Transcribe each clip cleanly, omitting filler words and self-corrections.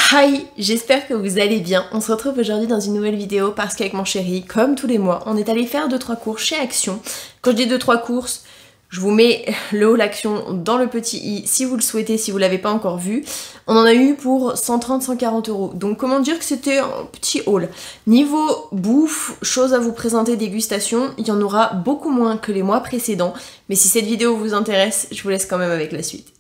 Hi, j'espère que vous allez bien. On se retrouve aujourd'hui dans une nouvelle vidéo parce qu'avec mon chéri, comme tous les mois, on est allé faire 2-3 courses chez Action. Quand je dis 2-3 courses, je vous mets le haul Action dans le petit i si vous le souhaitez, si vous l'avez pas encore vu. On en a eu pour 130-140 euros. Donc comment dire que c'était un petit haul. Niveau bouffe, chose à vous présenter, dégustation, il y en aura beaucoup moins que les mois précédents. Mais si cette vidéo vous intéresse, je vous laisse quand même avec la suite.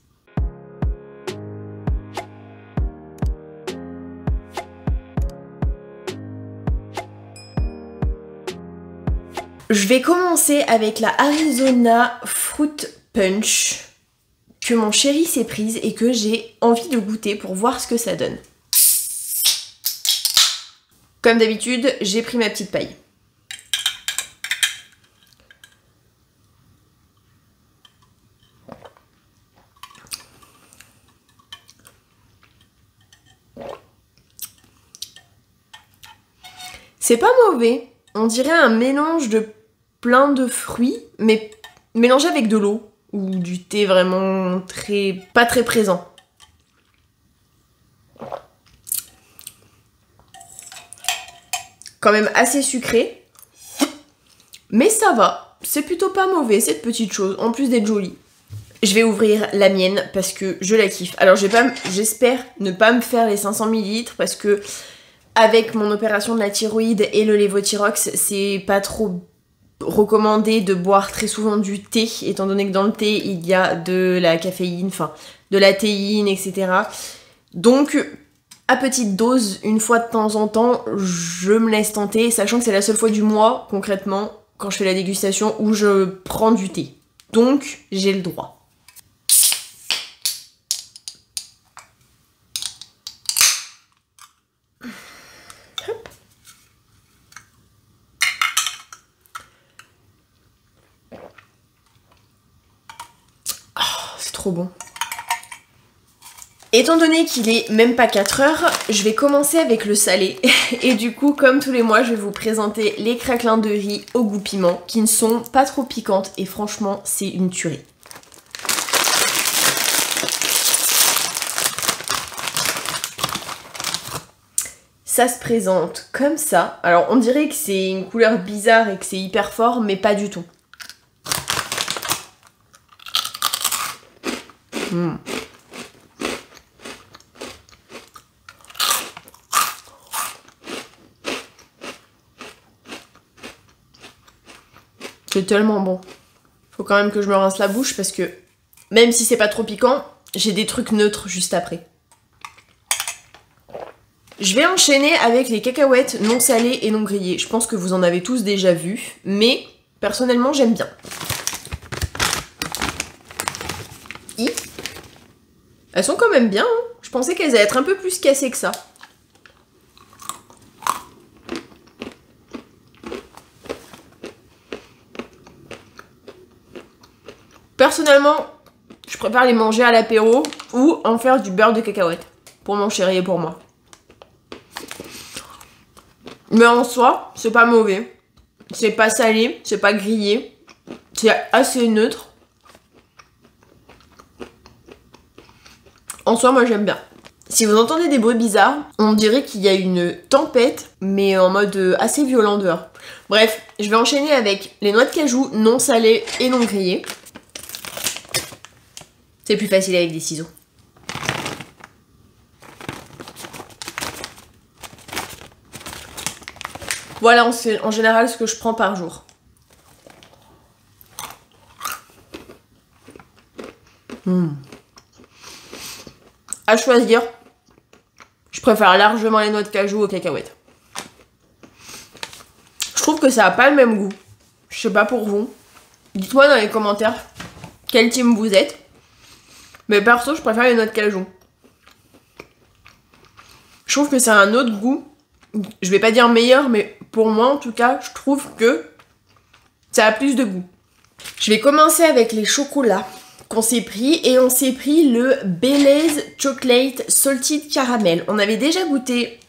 Je vais commencer avec la Arizona Fruit Punch que mon chéri s'est prise et que j'ai envie de goûter pour voir ce que ça donne. Comme d'habitude, j'ai pris ma petite paille. C'est pas mauvais, on dirait un mélange de plein de fruits, mais mélangé avec de l'eau ou du thé vraiment pas très présent. Quand même assez sucré, mais ça va, c'est plutôt pas mauvais cette petite chose, en plus d'être jolie. Je vais ouvrir la mienne parce que je la kiffe. Alors j'espère ne pas me faire les 500 ml parce que avec mon opération de la thyroïde et le lévothyrox, c'est pas trop recommandé de boire très souvent du thé, étant donné que dans le thé, il y a de la caféine, enfin, de la théine, etc. Donc, à petite dose, une fois de temps en temps, je me laisse tenter, sachant que c'est la seule fois du mois, concrètement, quand je fais la dégustation, où je prends du thé. Donc, j'ai le droit. Trop bon. Étant donné qu'il est même pas 4 heures, je vais commencer avec le salé. Et du coup, comme tous les mois, je vais vous présenter les craquelins de riz au goût piment, qui ne sont pas trop piquantes et franchement, c'est une tuerie. Ça se présente comme ça. Alors, on dirait que c'est une couleur bizarre et que c'est hyper fort, mais pas du tout. C'est tellement bon. Faut quand même que je me rince la bouche parce que même si c'est pas trop piquant, j'ai des trucs neutres juste après. Je vais enchaîner avec les cacahuètes non salées et non grillées. Je pense que vous en avez tous déjà vu, mais personnellement j'aime bien. Elles sont quand même bien, hein. Je pensais qu'elles allaient être un peu plus cassées que ça. Personnellement, je préfère les manger à l'apéro ou en faire du beurre de cacahuète. Pour mon chéri et pour moi. Mais en soi, c'est pas mauvais. C'est pas salé, c'est pas grillé. C'est assez neutre. En soi, moi j'aime bien. Si vous entendez des bruits bizarres, on dirait qu'il y a une tempête, mais en mode assez violent dehors. Bref, je vais enchaîner avec les noix de cajou non salées et non grillées. C'est plus facile avec des ciseaux. Voilà en général ce que je prends par jour. À choisir, je préfère largement les noix de cajou aux cacahuètes. Je trouve que ça n'a pas le même goût. Je sais pas pour vous. Dites-moi dans les commentaires quel team vous êtes. Mais perso, je préfère les noix de cajou. Je trouve que c'est un autre goût. Je vais pas dire meilleur, mais pour moi en tout cas, je trouve que ça a plus de goût. Je vais commencer avec les chocolats qu'on s'est pris et on s'est pris le Baileys Chocolate Salted Caramel. On avait déjà goûté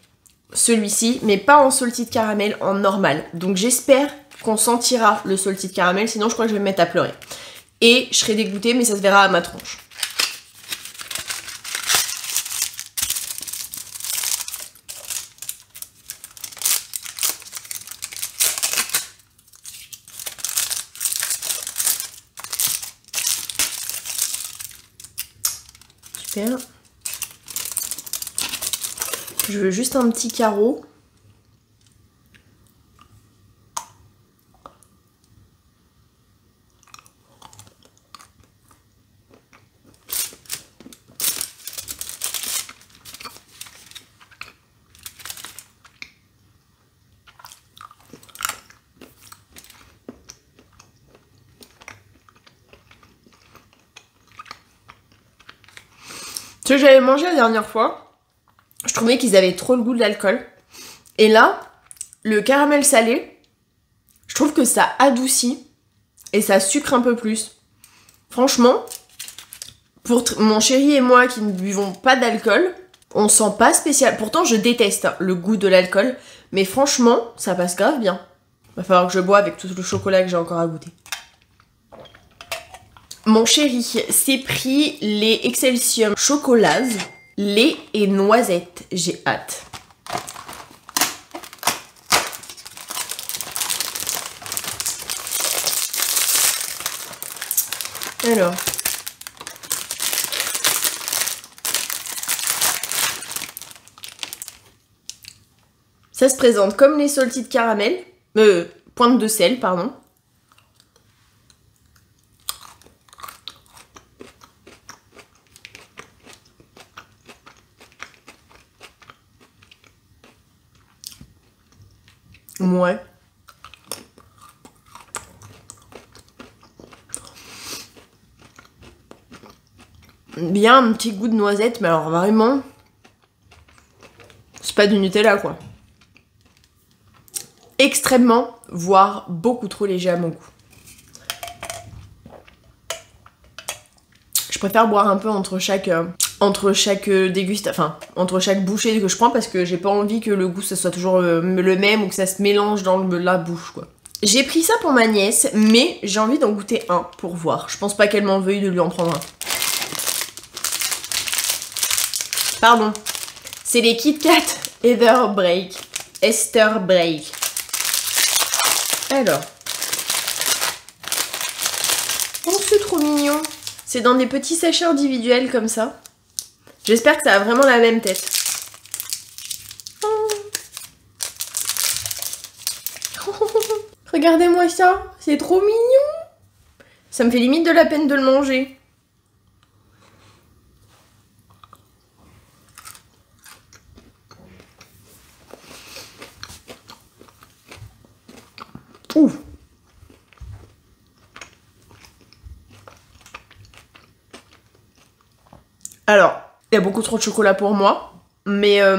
celui-ci, mais pas en salted caramel, en normal. Donc j'espère qu'on sentira le salted caramel, sinon je crois que je vais me mettre à pleurer. Et je serai dégoûtée, mais ça se verra à ma tronche. faire. Je veux juste un petit carreau. Ce que j'avais mangé la dernière fois, je trouvais qu'ils avaient trop le goût de l'alcool. Et là, le caramel salé, je trouve que ça adoucit et ça sucre un peu plus. Franchement, pour mon chéri et moi qui ne buvons pas d'alcool, on sent pas spécial. Pourtant, je déteste le goût de l'alcool, mais franchement, ça passe grave bien. Va falloir que je bois avec tout le chocolat que j'ai encore à goûter. Mon chéri s'est pris les Excelsior Chocolats, lait et noisettes. J'ai hâte. Alors. Ça se présente comme les salted caramel. Pointe de sel, pardon. Ouais. Bien un petit goût de noisette, mais alors vraiment, c'est pas du Nutella quoi. Extrêmement, voire beaucoup trop léger à mon goût. Je préfère boire un peu entre chaque dégustation, enfin entre chaque bouchée que je prends parce que j'ai pas envie que le goût ça soit toujours le même ou que ça se mélange dans la bouche quoi. J'ai pris ça pour ma nièce, mais j'ai envie d'en goûter un pour voir. Je pense pas qu'elle m'en veuille de lui en prendre un. Pardon. C'est les Kit Kat Easter Break. Alors. Oh, c'est trop mignon. C'est dans des petits sachets individuels comme ça. J'espère que ça a vraiment la même tête. Oh. Regardez-moi ça. C'est trop mignon. Ça me fait limite de la peine de le manger. Ouh. Alors, il y a beaucoup trop de chocolat pour moi, mais à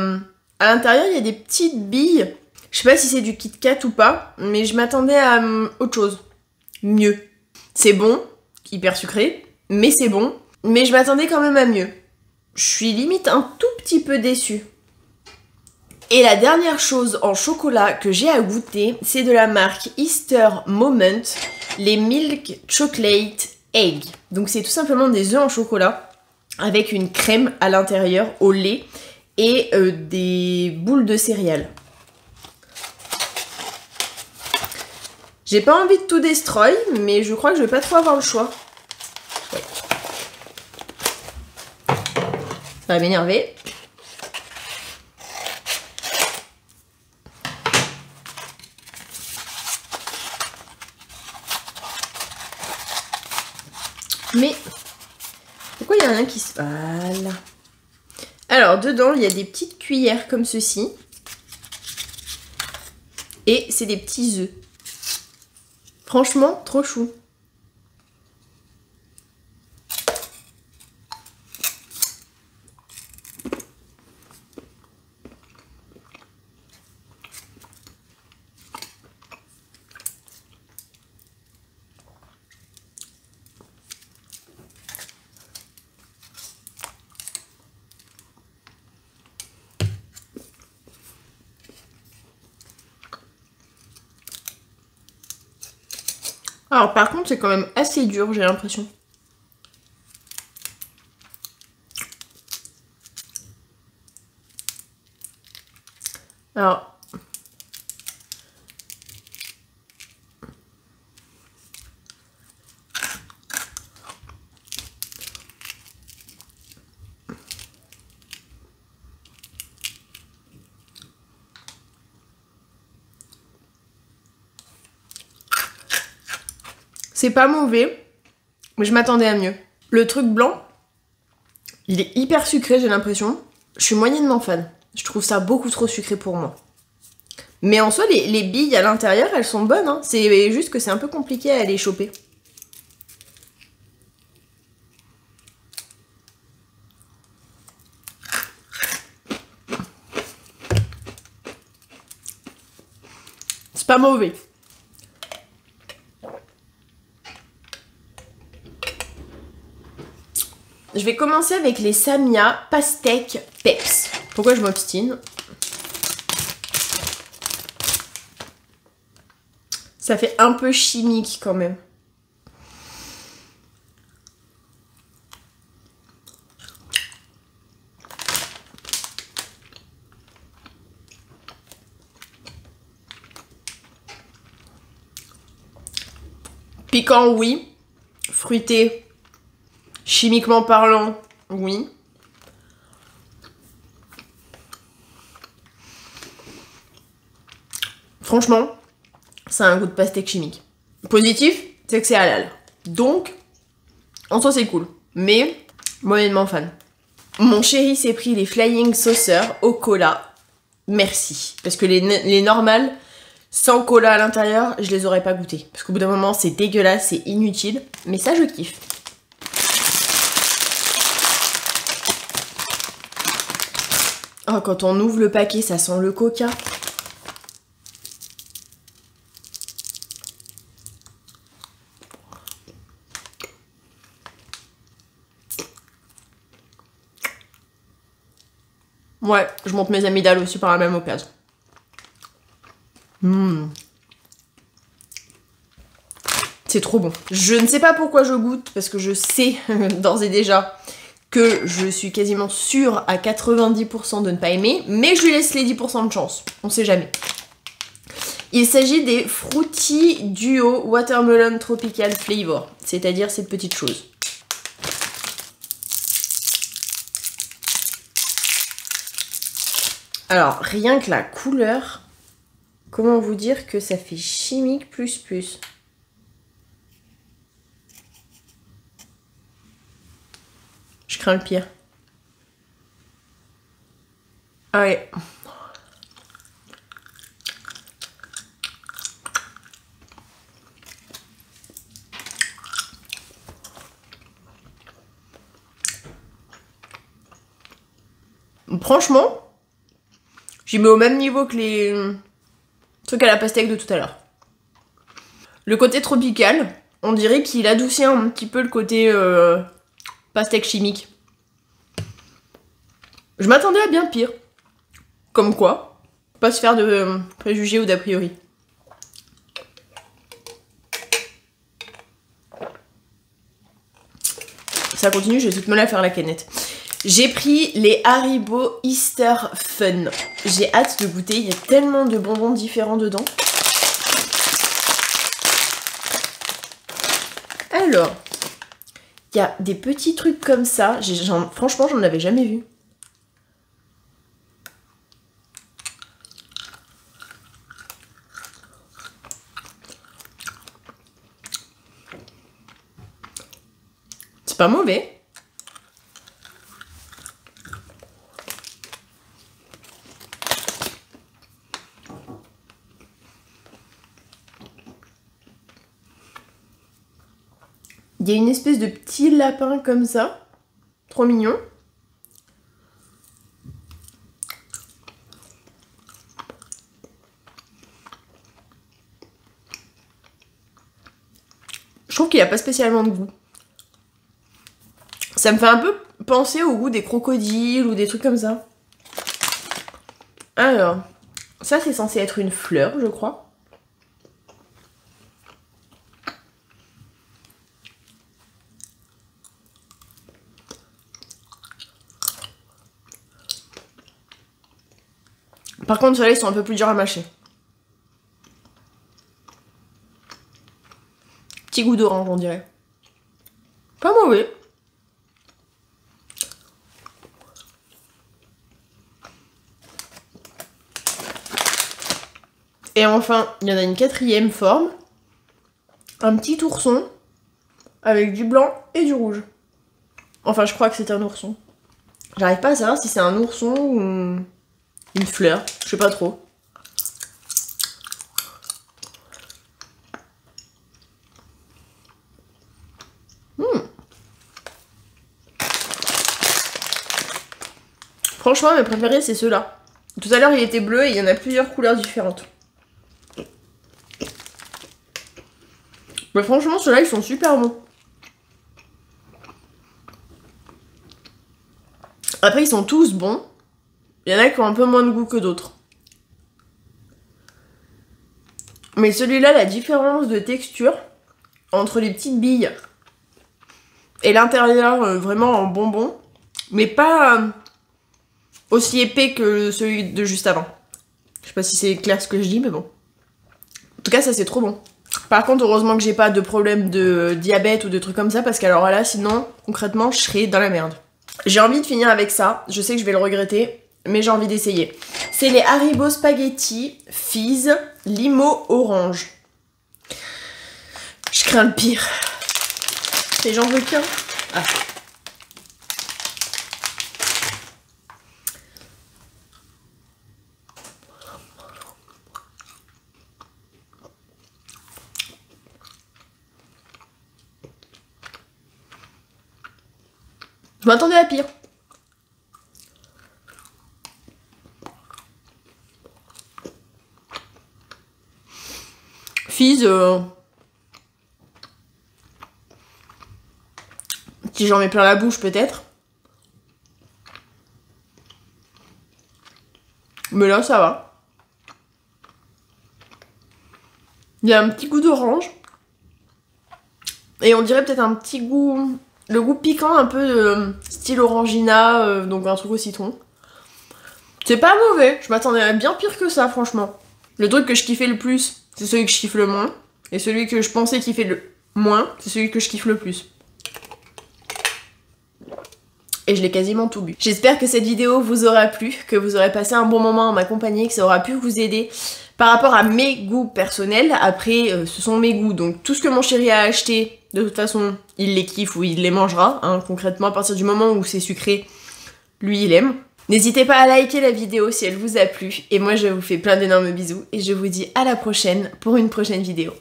l'intérieur, il y a des petites billes. Je sais pas si c'est du Kit Kat ou pas, mais je m'attendais à autre chose. Mieux. C'est bon, hyper sucré, mais c'est bon. Mais je m'attendais quand même à mieux. Je suis limite un tout petit peu déçue. Et la dernière chose en chocolat que j'ai à goûter, c'est de la marque Easter Moment, les Milk Chocolate Egg. Donc c'est tout simplement des œufs en chocolat avec une crème à l'intérieur au lait et des boules de céréales. J'ai pas envie de tout destroy, mais je crois que je vais pas trop avoir le choix. Ouais. Ça va m'énerver. Mais pourquoi il y en a un qui se... Voilà. Alors, dedans, il y a des petites cuillères comme ceci. Et c'est des petits œufs. Franchement, trop chou. Alors par contre c'est quand même assez dur, j'ai l'impression. Alors... C'est pas mauvais, mais je m'attendais à mieux. Le truc blanc, il est hyper sucré, j'ai l'impression. Je suis moyennement fan. Je trouve ça beaucoup trop sucré pour moi. Mais en soi, les billes à l'intérieur, elles sont bonnes. Hein. C'est juste que c'est un peu compliqué à les choper. C'est pas mauvais. Je vais commencer avec les Samia Pastèque Peps. Pourquoi je m'obstine? Ça fait un peu chimique quand même. Piquant, oui. Fruité, chimiquement parlant, oui. Franchement, ça a un goût de pastèque chimique. Positif, c'est que c'est halal. Donc, en soi, c'est cool. Mais, moyennement fan. Mon chéri s'est pris les Flying Saucer au cola. Merci. Parce que les normales, sans cola à l'intérieur, je les aurais pas goûtées. Parce qu'au bout d'un moment, c'est dégueulasse, c'est inutile. Mais ça, je kiffe. Oh, quand on ouvre le paquet, ça sent le coca. Ouais, je monte mes amygdales aussi par la même occasion. C'est trop bon. Je ne sais pas pourquoi je goûte, parce que je sais d'ores et déjà que je suis quasiment sûre à 90% de ne pas aimer, mais je lui laisse les 10% de chance. On sait jamais. Il s'agit des Fruity Duo Watermelon Tropical Flavor, c'est-à-dire cette petite chose. Alors, rien que la couleur, comment vous dire que ça fait chimique plus plus. Je crains le pire. Allez. Franchement, j'y mets au même niveau que les trucs à la pastèque de tout à l'heure. Le côté tropical, on dirait qu'il adoucit un petit peu le côté pastèque chimique. Je m'attendais à bien pire. Comme quoi, faut pas se faire de préjugés ou d'a priori. Ça continue, je vais toute me la faire la canette. J'ai pris les Haribo Easter Fun. J'ai hâte de goûter, il y a tellement de bonbons différents dedans. Alors, il y a des petits trucs comme ça. Franchement, j'en avais jamais vu. C'est pas mauvais. Il y a une espèce de petit lapin comme ça. Trop mignon. Je trouve qu'il n'y a pas spécialement de goût. Ça me fait un peu penser au goût des crocodiles ou des trucs comme ça. Alors, ça c'est censé être une fleur, je crois. Par contre, ceux-là, ils sont un peu plus durs à mâcher. Petit goût d'orange, on dirait. Pas mauvais. Et enfin, il y en a une quatrième forme. Un petit ourson avec du blanc et du rouge. Enfin, je crois que c'est un ourson. J'arrive pas à savoir si c'est un ourson ou une fleur. Je sais pas trop. Franchement, mes préférés, c'est ceux-là. Tout à l'heure, il était bleu et il y en a plusieurs couleurs différentes. Mais franchement, ceux-là, ils sont super bons. Après, ils sont tous bons. Il y en a qui ont un peu moins de goût que d'autres. Mais celui-là, la différence de texture entre les petites billes et l'intérieur vraiment en bonbon, mais pas aussi épais que celui de juste avant. Je sais pas si c'est clair ce que je dis, mais bon. En tout cas, ça c'est trop bon. Par contre, heureusement que j'ai pas de problème de diabète ou de trucs comme ça, parce qu'alors là, sinon, concrètement, je serais dans la merde. J'ai envie de finir avec ça. Je sais que je vais le regretter, mais j'ai envie d'essayer. C'est les Haribo Spaghetti Fizz Limo Orange. Je crains le pire. Et j'en veux qu'un. Ah. Je m'attendais à pire. Fizz, si j'en mets plein la bouche peut-être. Mais là ça va. Il y a un petit goût d'orange. Et on dirait peut-être un petit goût... Le goût piquant un peu style Orangina, donc un truc au citron. C'est pas mauvais, je m'attendais à bien pire que ça franchement. Le truc que je kiffais le plus, c'est celui que je kiffe le moins. Et celui que je pensais kiffer le moins, c'est celui que je kiffe le plus. Et je l'ai quasiment tout bu. J'espère que cette vidéo vous aura plu, que vous aurez passé un bon moment à m'accompagner, que ça aura pu vous aider par rapport à mes goûts personnels. Après, ce sont mes goûts, donc tout ce que mon chéri a acheté, de toute façon, il les kiffe ou il les mangera. Hein. Concrètement, à partir du moment où c'est sucré, lui, il aime. N'hésitez pas à liker la vidéo si elle vous a plu. Et moi, je vous fais plein d'énormes bisous. Et je vous dis à la prochaine pour une prochaine vidéo.